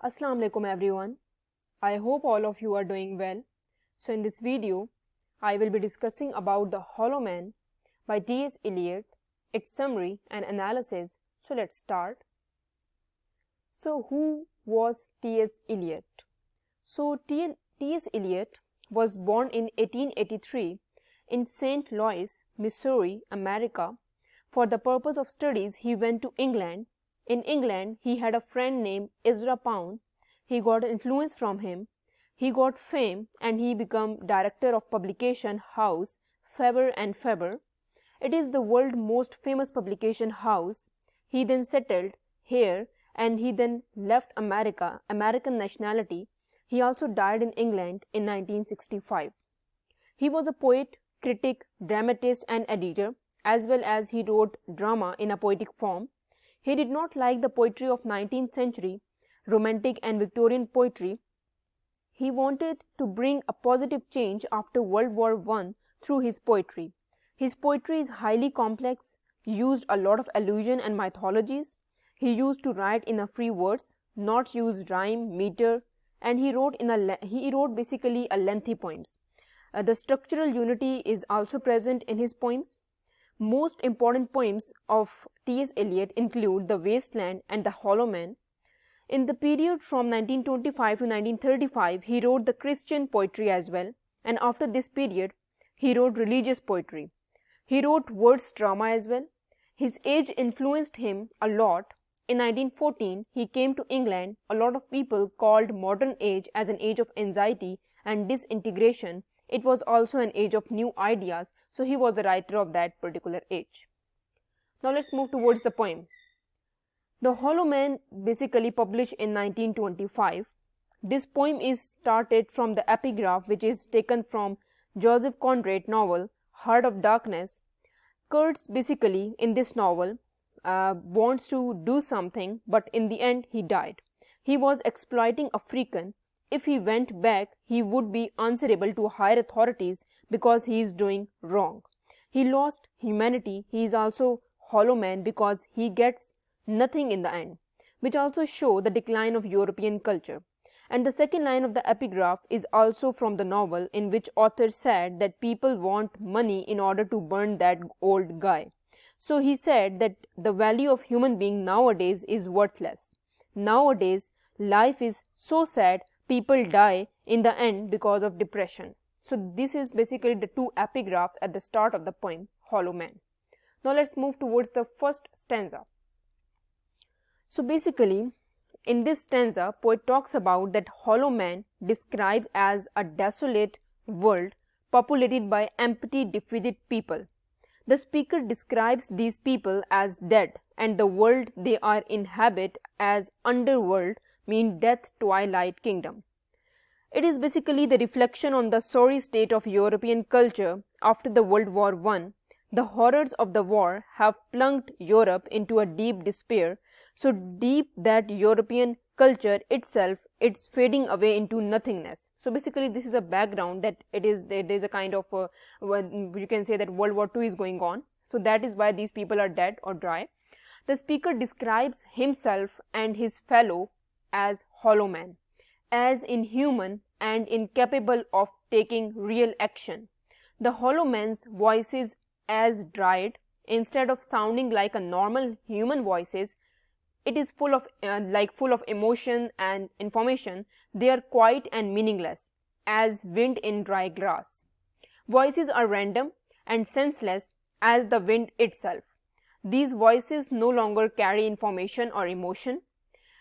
Assalamu alaikum everyone. I hope all of you are doing well. So in this video, I will be discussing about The Hollow Man by T.S Eliot, its summary and analysis. So let's start. So who was T.S Eliot? So T.S Eliot was born in 1883 in St. Louis, Missouri, America. For the purpose of studies, he went to England. In England, he had a friend named Ezra Pound. He got influence from him. He got fame and he became director of publication house Faber and Faber. It is the world's most famous publication house. He then settled here and he then left American nationality. He also died in England in 1965. He was a poet, critic, dramatist and editor, as well as he wrote drama in a poetic form. He did not like the poetry of 19th century, Romantic and Victorian poetry. He wanted to bring a positive change after World War I through his poetry. His poetry is highly complex, used a lot of allusion and mythologies. He used to write in a free verse, not use rhyme, meter, and he wrote basically a lengthy poems. The structural unity is also present in his poems. Most important poems of T.S. Eliot include The Waste Land and The Hollow Man. In the period from 1925 to 1935, he wrote the Christian poetry as well, and after this period, he wrote religious poetry. He wrote verse drama as well. His age influenced him a lot. In 1914, he came to England. A lot of people called modern age as an age of anxiety and disintegration. It was also an age of new ideas, so he was a writer of that particular age. Now let's move towards the poem. The Hollow Man basically published in 1925. This poem is started from the epigraph which is taken from Joseph Conrad novel Heart of Darkness. Kurtz basically in this novel wants to do something, but in the end he died. He was exploiting African. If he went back, he would be answerable to higher authorities because he is doing wrong. He lost humanity. He is also hollow man because he gets nothing in the end, which also show the decline of European culture. And the second line of the epigraph is also from the novel, in which author said that people want money in order to burn that old guy. So he said that the value of human being nowadays is worthless. Nowadays, life is so sad, people die in the end because of depression. So this is basically the two epigraphs at the start of the poem, Hollow Man. Now let's move towards the first stanza. So basically, in this stanza, poet talks about that hollow man described as a desolate world populated by empty, defeated people. The speaker describes these people as dead and the world they are inhabit as underworld, mean death, twilight kingdom. It is basically the reflection on the sorry state of European culture after the World War I. The horrors of the war have plunged Europe into a deep despair, so deep that European culture itself it's fading away into nothingness. So basically this is a background that there is a kind of you can say that World War II is going on. So that is why these people are dead or dry. The speaker describes himself and his fellow as hollow man, as inhuman and incapable of taking real action. The hollow man's voice is as dried. Instead of sounding like a normal human voices, it is full of emotion and information. They are quiet and meaningless, as wind in dry grass. Voices are random and senseless as the wind itself. These voices no longer carry information or emotion.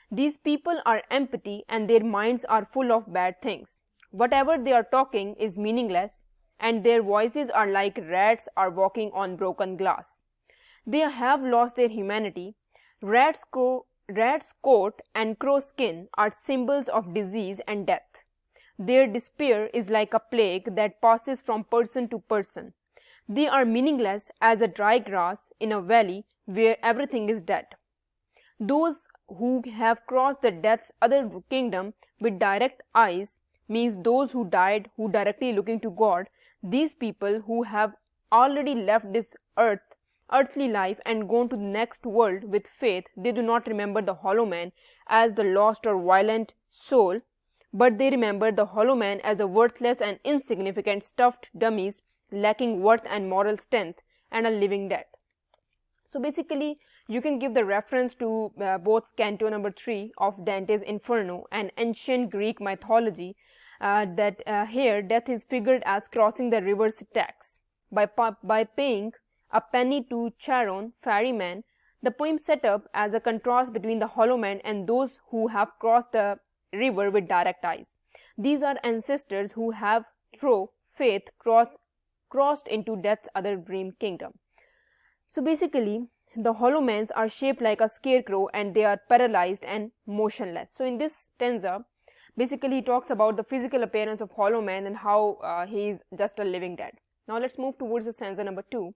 These people are empty and their minds are full of bad things. Whatever they are talking is meaningless, and their voices are like rats are walking on broken glass. They have lost their humanity. Rat's coat and crow skin are symbols of disease and death. Their despair is like a plague that passes from person to person. They are meaningless as a dry grass in a valley where everything is dead. Those who have crossed the death's other kingdom with direct eyes, means those who died who directly looking to God. These people who have already left this earth earthly life and gone to the next world with faith, they do not remember the hollow man as the lost or violent soul, but they remember the hollow man as a worthless and insignificant stuffed dummies lacking worth and moral strength and a living dead. So basically, you can give the reference to both Canto number 3 of Dante's Inferno and ancient Greek mythology that here death is figured as crossing the river Styx. By paying a penny to Charon, ferryman, the poem set up as a contrast between the hollow man and those who have crossed the river with direct eyes. These are ancestors who have, through faith, crossed into death's other dream kingdom. So basically, the hollow men are shaped like a scarecrow and they are paralyzed and motionless. So in this stanza, basically he talks about the physical appearance of hollow man and how he is just a living dead. Now let's move towards the stanza number 2.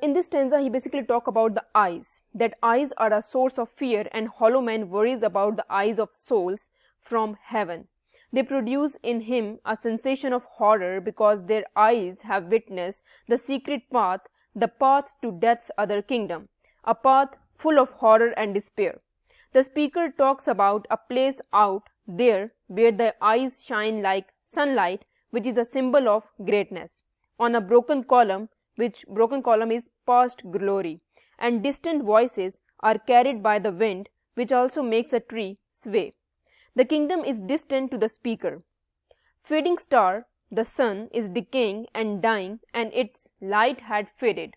In this stanza, he basically talks about the eyes, that eyes are a source of fear and hollow man worries about the eyes of souls from heaven. They produce in him a sensation of horror because their eyes have witnessed the secret path, the path to death's other kingdom, a path full of horror and despair. The speaker talks about a place out there where the eyes shine like sunlight, which is a symbol of greatness, on a broken column, which broken column is past glory, and distant voices are carried by the wind, which also makes a tree sway. The kingdom is distant to the speaker. Fading star, the sun, is decaying and dying, and its light had faded.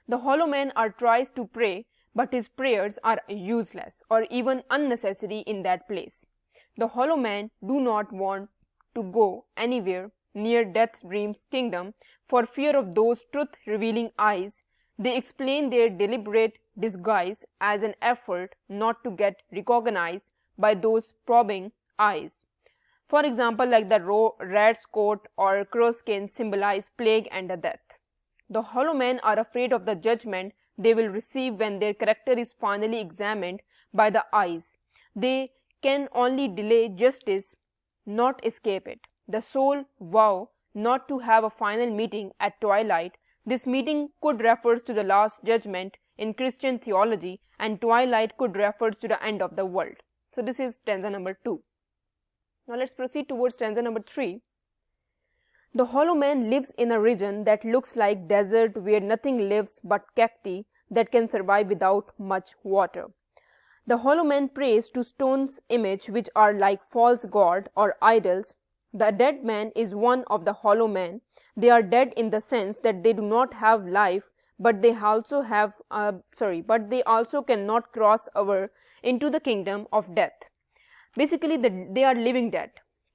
The hollow man tries to pray, but his prayers are useless or even unnecessary in that place. The hollow man do not want to go anywhere near Death Dream's kingdom for fear of those truth-revealing eyes. They explain their deliberate disguise as an effort not to get recognized by those probing eyes. For example, like the rat's coat or crow's skin symbolize plague and a death. The hollow men are afraid of the judgment they will receive when their character is finally examined by the eyes. They can only delay justice, not escape it. The soul vow not to have a final meeting at twilight. This meeting could refer to the last judgment in Christian theology, and twilight could refer to the end of the world. So this is stanza number 2. Now let's proceed towards stanza number 3. The hollow man lives in a region that looks like desert where nothing lives but cacti that can survive without much water. The hollow man prays to stones image which are like false god or idols. The dead man is one of the hollow men. They are dead in the sense that they do not have life, but they also cannot cross over into the kingdom of death. Basically, they are living dead.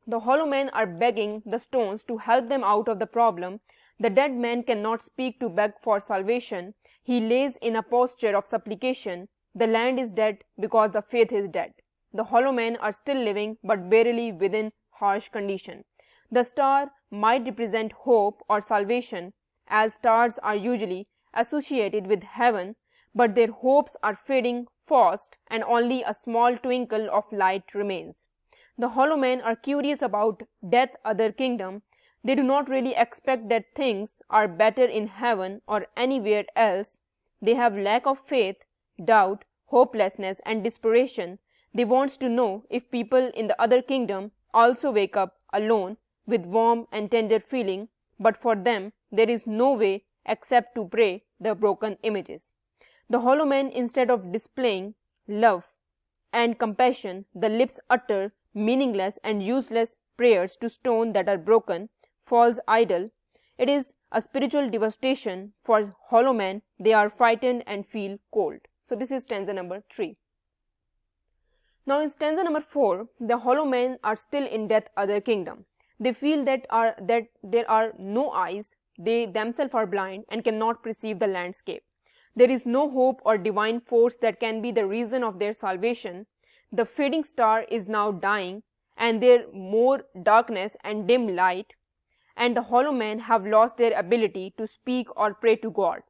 The hollow men are begging the stones to help them out of the problem. The dead man cannot speak to beg for salvation. He lays in a posture of supplication. The land is dead because the faith is dead. The hollow men are still living, but barely within harsh condition. The star might represent hope or salvation, as stars are usually associated with heaven, but their hopes are fading fast and only a small twinkle of light remains. The hollow men are curious about death other kingdom. They do not really expect that things are better in heaven or anywhere else. They have lack of faith, doubt, hopelessness and desperation. They want to know if people in the other kingdom also wake up alone with warm and tender feeling, but for them there is no way except to pray the broken images. The hollow men, instead of displaying love and compassion, the lips utter meaningless and useless prayers to stone that are broken, false idol. It is a spiritual devastation for hollow men. They are frightened and feel cold. So this is stanza number 3. Now in stanza number 4, the hollow men are still in death other kingdom. They feel that there are no eyes, they themselves are blind and cannot perceive the landscape. There is no hope or divine force that can be the reason of their salvation. The fading star is now dying, and there more darkness and dim light, and the hollow men have lost their ability to speak or pray to God.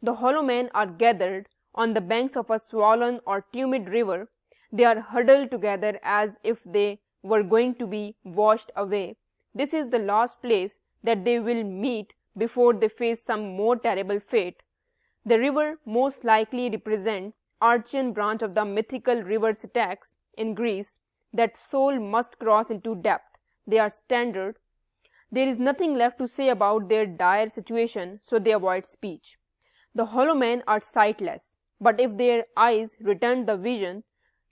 The hollow men are gathered on the banks of a swollen or tumid river. They are huddled together as if they were going to be washed away. This is the last place that they will meet before they face some more terrible fate. The river most likely represents Archean branch of the mythical river Styx in Greece that soul must cross into depth. They are standard. There is nothing left to say about their dire situation, so they avoid speech. The hollow men are sightless, but if their eyes return the vision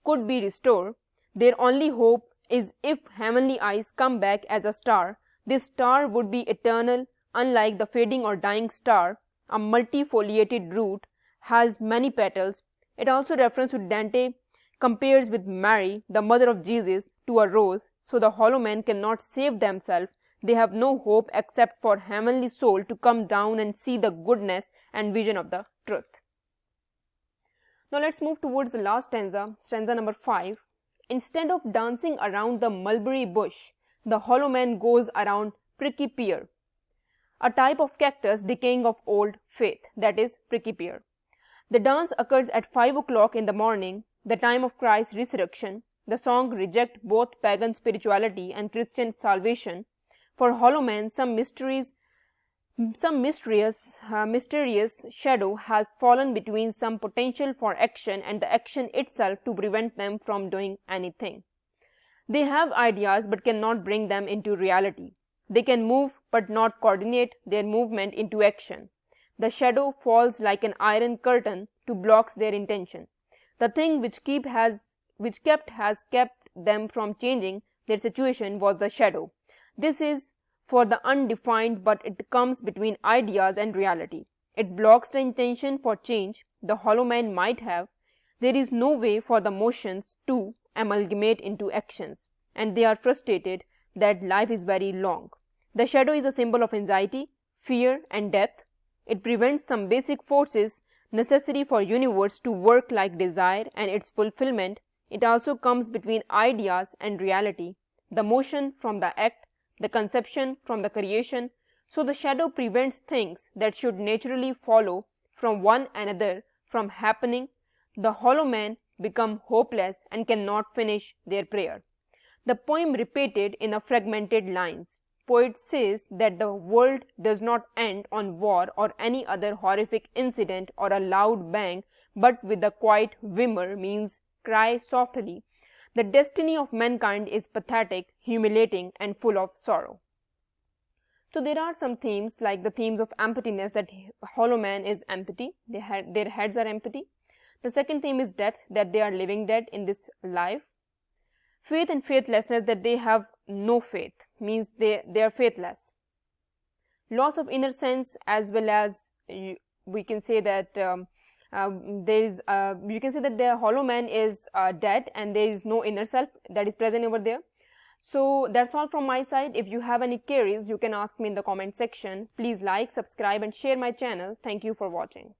could be restored, their only hope is if heavenly eyes come back as a star. This star would be eternal, unlike the fading or dying star. A multifoliated root has many petals. It also refers to Dante compares with Mary, the mother of Jesus, to a rose, so the hollow men cannot save themselves. They have no hope except for heavenly soul to come down and see the goodness and vision of the truth. Now let's move towards the last stanza number 5. Instead of dancing around the mulberry bush, the hollow man goes around pricky pear, a type of cactus decaying of old faith, that is pricky pear. The dance occurs at 5 o'clock in the morning, the time of Christ's resurrection. The song rejects both pagan spirituality and Christian salvation. For hollow men, some mysterious shadow has fallen between some potential for action and the action itself to prevent them from doing anything. They have ideas but cannot bring them into reality. They can move but not coordinate their movement into action. The shadow falls like an iron curtain to block their intention. The thing which has kept them from changing their situation was the shadow. This is for the undefined, but it comes between ideas and reality. It blocks the intention for change the hollow man might have. There is no way for the motions to amalgamate into actions, and they are frustrated that life is very long. The shadow is a symbol of anxiety, fear, and death. It prevents some basic forces necessary for universe to work like desire and its fulfillment. It also comes between ideas and reality, the motion from the act, the conception from the creation. So the shadow prevents things that should naturally follow from one another from happening. The hollow men become hopeless and cannot finish their prayer. The poem repeated in a fragmented lines. Poet says that the world does not end on war or any other horrific incident or a loud bang, but with a quiet whimper, means cry softly. The destiny of mankind is pathetic, humiliating, and full of sorrow. So there are some themes, like the themes of emptiness, that hollow man is empty, their heads are empty. The second theme is death, that they are living dead in this life. Faith and faithlessness, that they have no faith, means they are faithless. Loss of inner sense, as well as we can say that you can say that the hollow man is dead and there is no inner self that is present over there. So that's all from my side. If you have any queries, you can ask me in the comment section. Please like, subscribe, and share my channel. Thank you for watching.